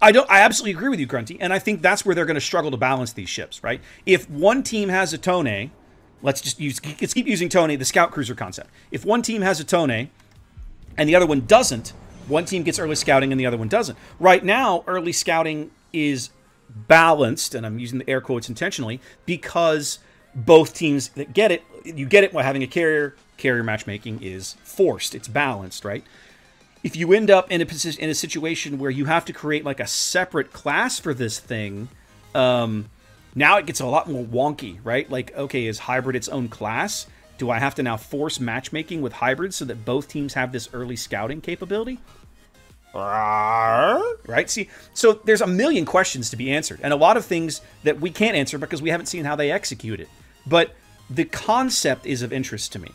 I absolutely agree with you, Grunty, and I think that's where they're going to struggle to balance these ships, right? If one team has a Tone, let's keep using Tone, the scout cruiser concept. If one team has a Tone and the other one doesn't, one team gets early scouting and the other one doesn't. Right now, early scouting is balanced, and I'm using the air quotes intentionally, because both teams that get it, you get it by having a carrier. Carrier matchmaking is forced. It's balanced, right? If you end up in a situation where you have to create like a separate class for this thing, now it gets a lot more wonky, right? Like, okay, is hybrid its own class? Do I have to now force matchmaking with hybrids so that both teams have this early scouting capability? Right? See, so there's a million questions to be answered, and a lot of things that we can't answer because we haven't seen how they execute it. But the concept is of interest to me.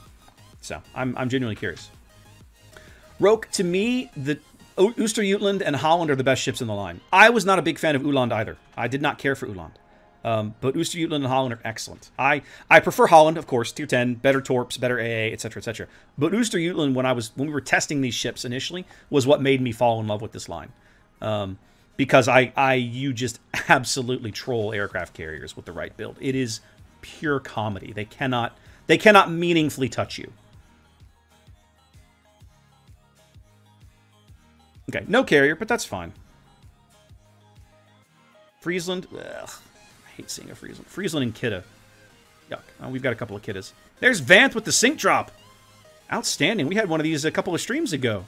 So I'm genuinely curious. Roke, to me, the Östergötland and Holland are the best ships in the line. I was not a big fan of Uland either. I did not care for Uland. But Östergötland and Holland are excellent. I prefer Holland, of course, tier 10, better torps, better AA, etc., etc. But Östergötland, when we were testing these ships initially, was what made me fall in love with this line. Because you just absolutely troll aircraft carriers with the right build. It is pure comedy. They cannot meaningfully touch you. Okay, no carrier, but that's fine. Friesland, ugh, I hate seeing a Friesland. Friesland and Kidda. Yuck. Oh, we've got a couple of Kiddas. There's Vanth with the sync drop. Outstanding. We had one of these a couple of streams ago.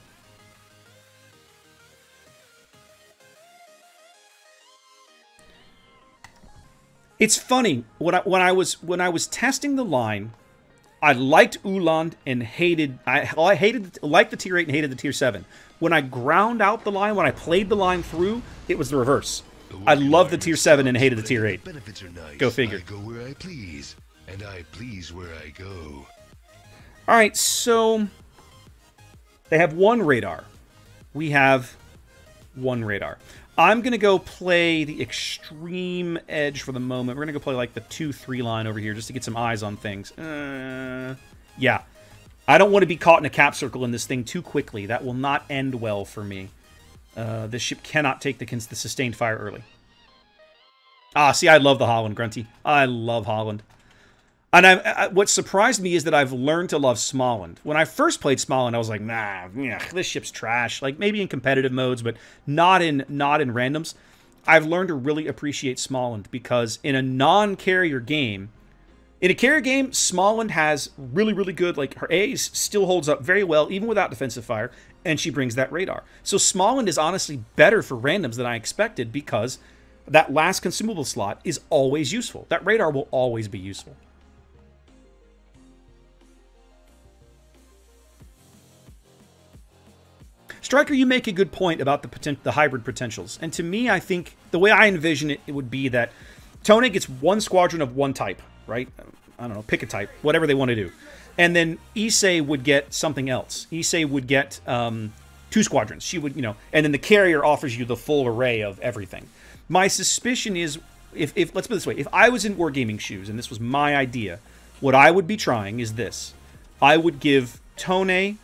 It's funny when I was testing the line, I liked Uland and liked the tier 8 and hated the tier 7. When I ground out the line, when I played the line through, it was the reverse. I loved the tier 7 and hated the tier 8. Benefits are nice. Go figure. I go where I please, and I please where I go. All right, so they have one radar. We have one radar. I'm going to go play the extreme edge for the moment. We're going to go play like the 2-3 line over here just to get some eyes on things. Yeah. I don't want to be caught in a cap circle in this thing too quickly. That will not end well for me. This ship cannot take the sustained fire early. Ah, see, I love the Holland, Grunty. I love Holland. And what surprised me is that I've learned to love Småland. When I first played Småland, I was like, nah, this ship's trash. Like, maybe in competitive modes, but not in randoms. I've learned to really appreciate Småland because in a non-carrier game, Småland has really, really good, like, her A's still holds up very well, even without defensive fire, and she brings that radar. So Småland is honestly better for randoms than I expected because that last consumable slot is always useful. That radar will always be useful. Striker, you make a good point about the hybrid potentials. And to me, I think the way I envision it, it would be that Tone gets one squadron of one type, right? I don't know, pick a type, whatever they want to do. And then Issei would get something else. Issei would get 2 squadrons. She would, and then the carrier offers you the full array of everything. My suspicion is, if let's put it this way, if I was in Wargaming shoes and this was my idea, what I would be trying is this. I would give Tone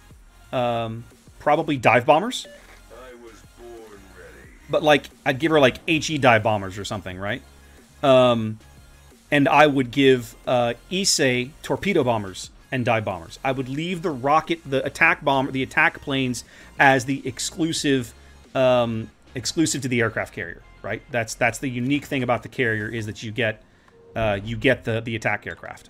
probably dive bombers. I was born ready. But like I'd give her like HE dive bombers or something, right? And I would give Issei torpedo bombers and dive bombers. I would leave the attack planes as the exclusive to the aircraft carrier, right? That's the unique thing about the carrier is that you get the attack aircraft.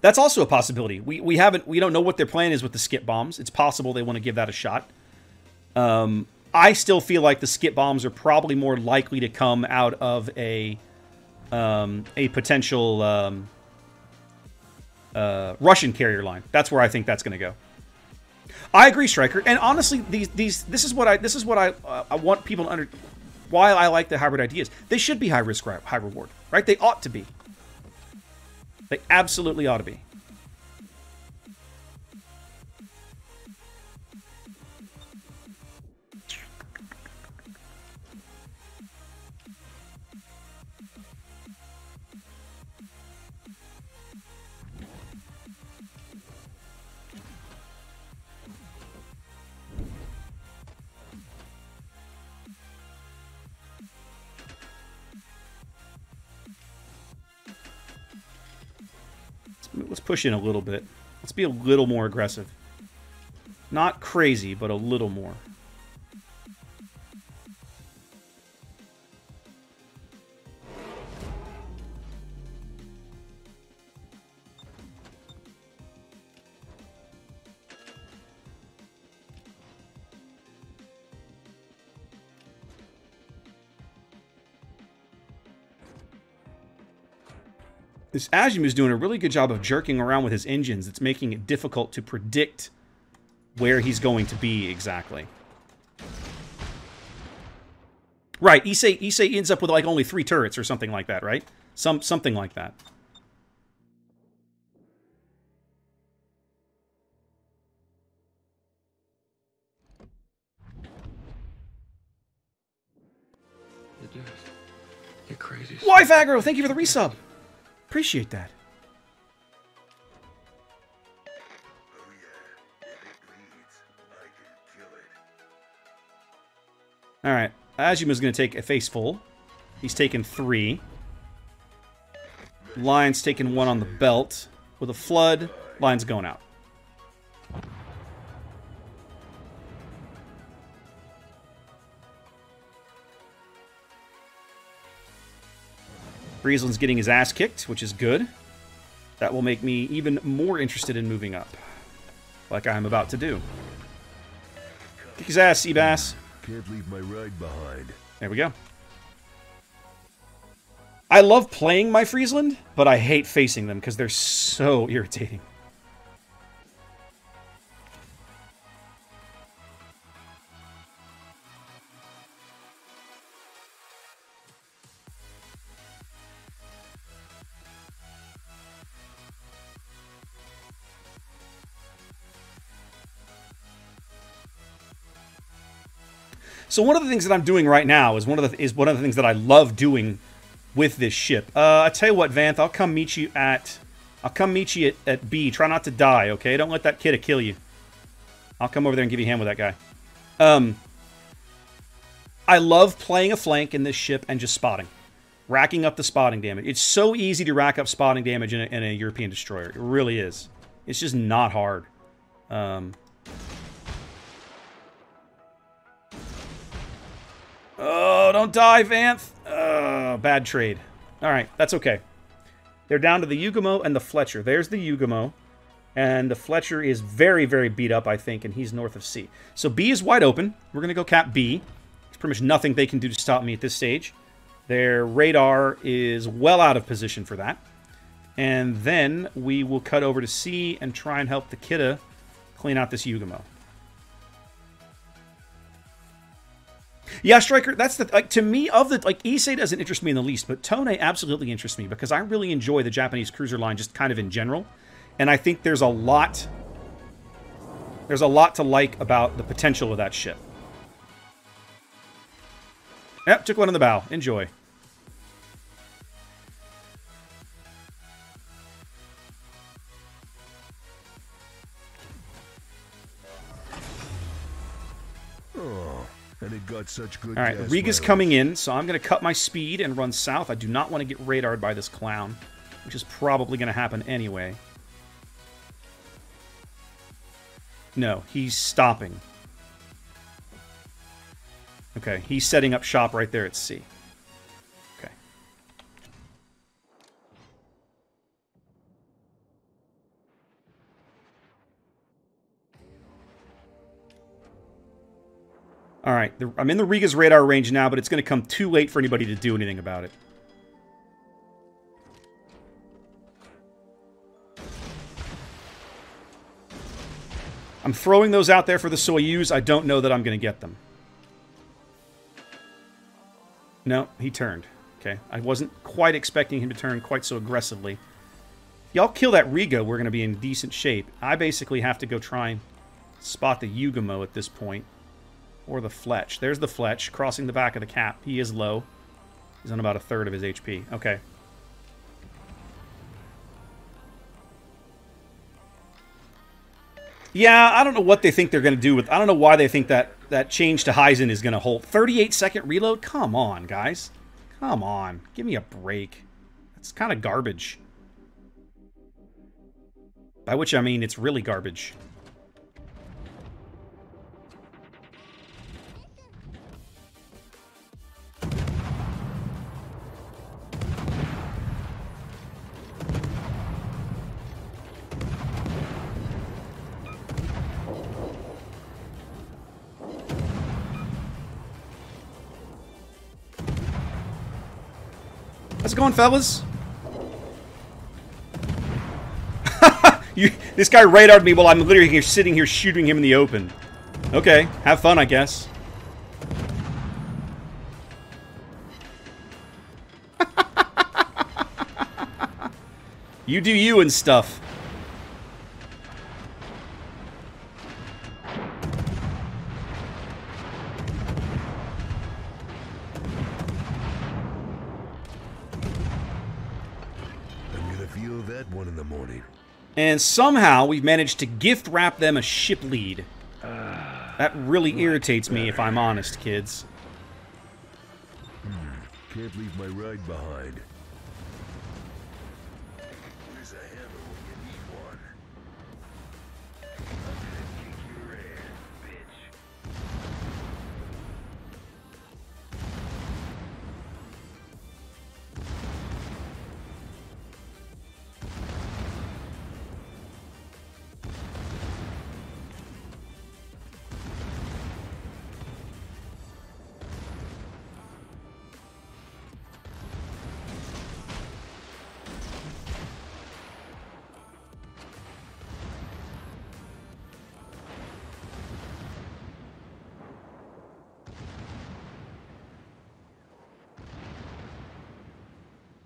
That's also a possibility. We don't know what their plan is with the skip bombs. It's possible they want to give that a shot. I still feel like the skip bombs are probably more likely to come out of a potential Russian carrier line. That's where I think that's going to go. I agree, Striker. And honestly, this is what I want people to why I like the hybrid ideas. They should be high risk, high reward, right? They ought to be. They absolutely ought to be. let's push in a little bit. Let's be a little more aggressive. Not crazy, but a little more. This Azim is doing a really good job of jerking around with his engines. It's making it difficult to predict where he's going to be exactly. Right, Issei ends up with like only 3 turrets or something like that, right? Something like that. You're crazy. Wife Aggro, thank you for the resub. Appreciate that. Oh yeah, if it bleeds, I can kill it. Alright, Azuma's going to take a face full. He's taken 3. Lion's taking 1 on the belt. With a flood, Lion's going out. Friesland's getting his ass kicked, which is good. That will make me even more interested in moving up. Like I'm about to do. Kick his ass, Seabass. Can't leave my ride behind. There we go. I love playing my Friesland, but I hate facing them because they're so irritating. So one of the things that I'm doing right now is one of the things that I love doing with this ship. I tell you what, Vanth, I'll come meet you at B. Try not to die, okay? Don't let that kid kill you. I'll come over there and give you a hand with that guy. I love playing a flank in this ship and just spotting, racking up the spotting damage. It's so easy to rack up spotting damage in a European destroyer. It really is. It's just not hard. Oh, don't die, Vanth. Oh, bad trade. All right, that's okay. They're down to the Yugamo and the Fletcher. There's the Yugamo. And the Fletcher is very, very beat up, I think, and he's north of C. So B is wide open. We're going to go cap B. There's pretty much nothing they can do to stop me at this stage. Their radar is well out of position for that. And then we will cut over to C and try and help the Kidda clean out this Yugamo. Yeah, Striker, that's the, like, to me, of the, like, Issei doesn't interest me in the least, but Tone absolutely interests me because I really enjoy the Japanese cruiser line just kind of in general. And I think there's a lot to like about the potential of that ship. Yep, took one on the bow. Enjoy. And it got such good. All right, Riga's coming in, so I'm going to cut my speed and run south. I do not want to get radared by this clown, which is probably going to happen anyway. No, he's stopping. Okay, he's setting up shop right there at C. Okay. All right, I'm in the Riga's radar range now, but it's going to come too late for anybody to do anything about it. I'm throwing those out there for the Soyuz. I don't know that I'm going to get them. No, he turned. Okay, I wasn't quite expecting him to turn quite so aggressively. If y'all kill that Riga, we're going to be in decent shape. I basically have to go try and spot the Yugamo at this point. Or the Fletch. There's the Fletch, crossing the back of the cap. He is low. He's on about a third of his HP. Okay. Yeah, I don't know what they think they're going to do with... I don't know why they think that change to Heisen is going to hold. 38-second reload? Come on, guys. Come on. Give me a break. That's kind of garbage. By which I mean it's really garbage. How's it going, fellas? This guy radared me while I'm literally here, sitting here shooting him in the open. Okay, have fun, I guess. You do you and stuff. I'm gonna feel that one in the morning. And somehow we've managed to gift wrap them a ship lead. That really irritates me, if I'm honest, kids. Can't leave my ride behind. There's a hammer when you need one. I'm gonna kick your ass, bitch.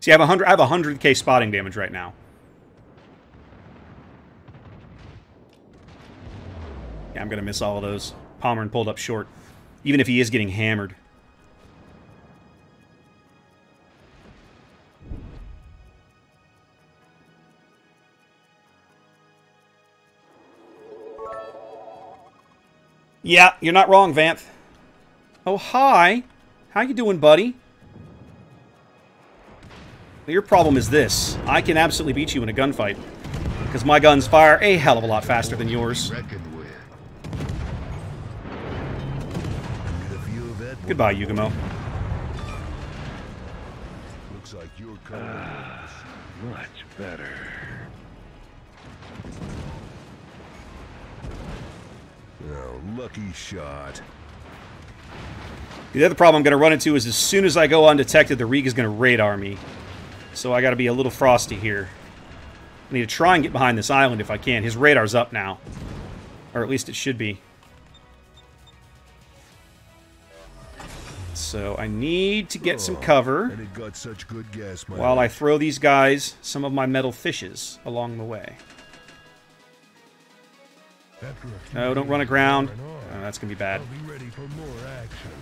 See, I have 100k spotting damage right now. Yeah, I'm gonna miss all of those. Pomeran pulled up short, even if he is getting hammered. Yeah, you're not wrong, Vanth. Oh, hi. How you doing, buddy? Your problem is this. I can absolutely beat you in a gunfight. Because my guns fire a hell of a lot faster than yours. Goodbye, Yugamo. Looks like you're coming. Much better. Oh, lucky shot. The other problem I'm going to run into is as soon as I go undetected, the Reek is going to radar me. So I got to be a little frosty here. I need to try and get behind this island if I can. His radar's up now. Or at least it should be. So I need to get some cover And it got such good gas while I throw these guys some of my metal fishes along the way. No, don't run aground. Oh, that's going to be bad. I'll be ready for more action.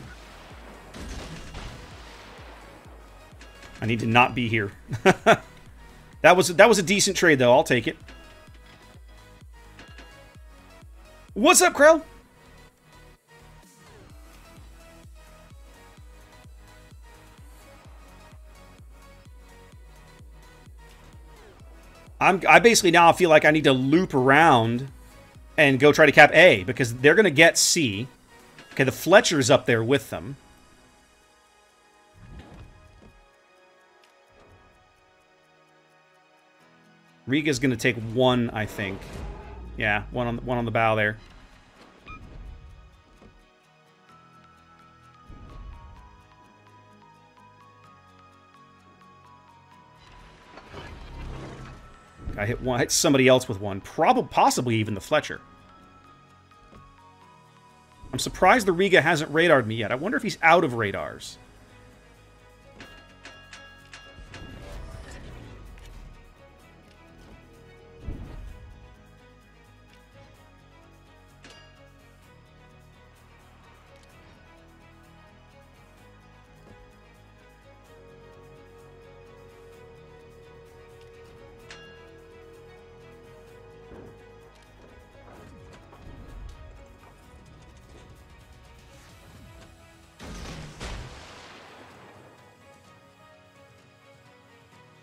I need to not be here. That was a decent trade, though. I'll take it. What's up, Krell? I basically now feel like I need to loop around and go try to cap A, because they're going to get C. Okay, the Fletcher's up there with them. Riga's going to take one, I think. Yeah, one on the bow there. I hit somebody else with one. Possibly even the Fletcher. I'm surprised the Riga hasn't radared me yet. I wonder if he's out of radars.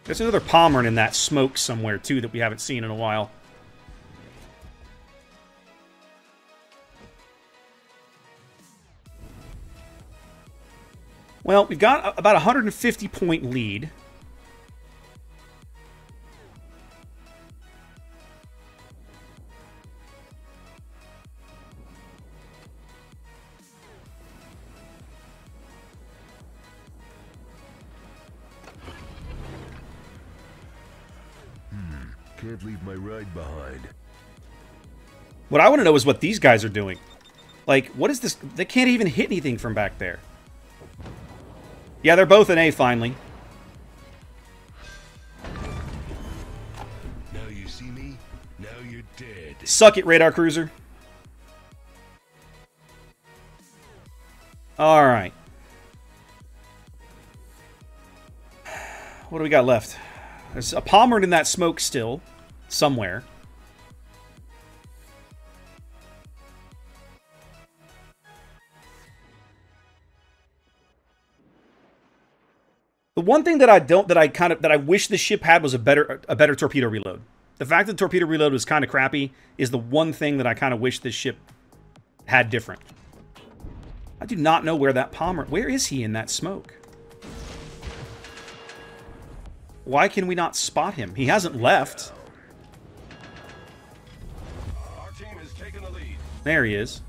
There's another Pomeran in that smoke somewhere, too, that we haven't seen in a while. Well, we've got about a 150-point lead. Can't leave my ride behind. What I want to know is what these guys are doing. Like, what is this? They can't even hit anything from back there. Yeah, they're both in A finally. Now you see me, now you're dead. Suck it, radar cruiser. Alright. What do we got left? There's a Palmer in that smoke still. Somewhere. The one thing that I wish this ship had was a better torpedo reload. The fact that the torpedo reload was kind of crappy is the one thing that I kind of wish this ship had different. I do not know where that Palmer... Where is he in that smoke? Why can we not spot him? He hasn't left. Our team has taken the lead. There he is.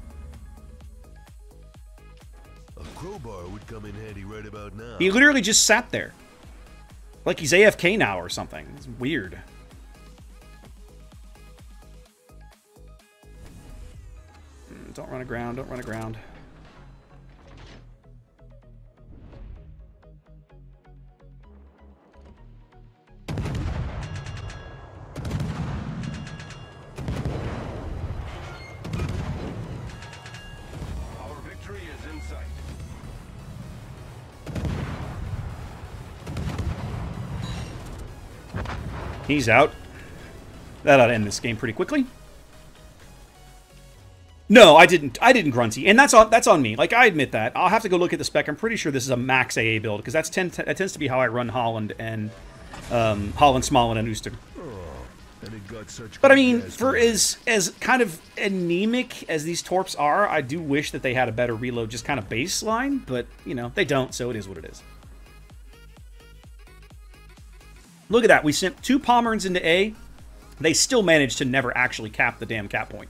A crowbar would come in handy right about now. He literally just sat there. Like he's AFK now or something. It's weird. Don't run aground, don't run aground. Our victory is in sight. He's out. That ought to end this game pretty quickly. No, I didn't grunty, and that's on me. Like, I admit that. I'll have to go look at the spec. I'm pretty sure this is a max AA build because that tends to be how I run Holland and Holland, Smallen, and Ooster. But I mean, for as kind of anemic as these torps are, I do wish that they had a better reload, just kind of baseline. But you know, they don't, so it is what it is. Look at that. We sent 2 Palmerns into A. They still managed to never actually cap the damn cap point.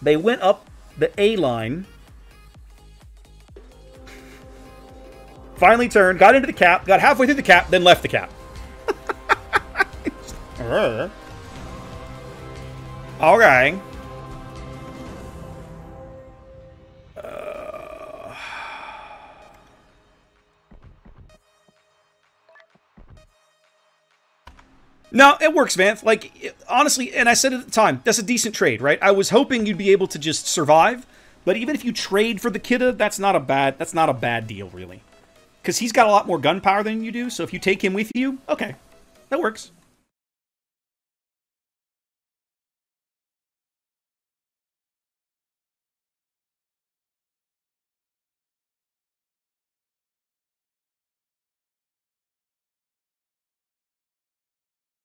They went up the A line. Finally turned, got into the cap, got halfway through the cap, then left the cap. Okay. No, it works, Vanth. Like, honestly, and I said at the time, that's a decent trade, right? I was hoping you'd be able to just survive, but even if you trade for the Kidda, that's not a bad deal, really. Because he's got a lot more gunpowder than you do, so if you take him with you, okay, that works.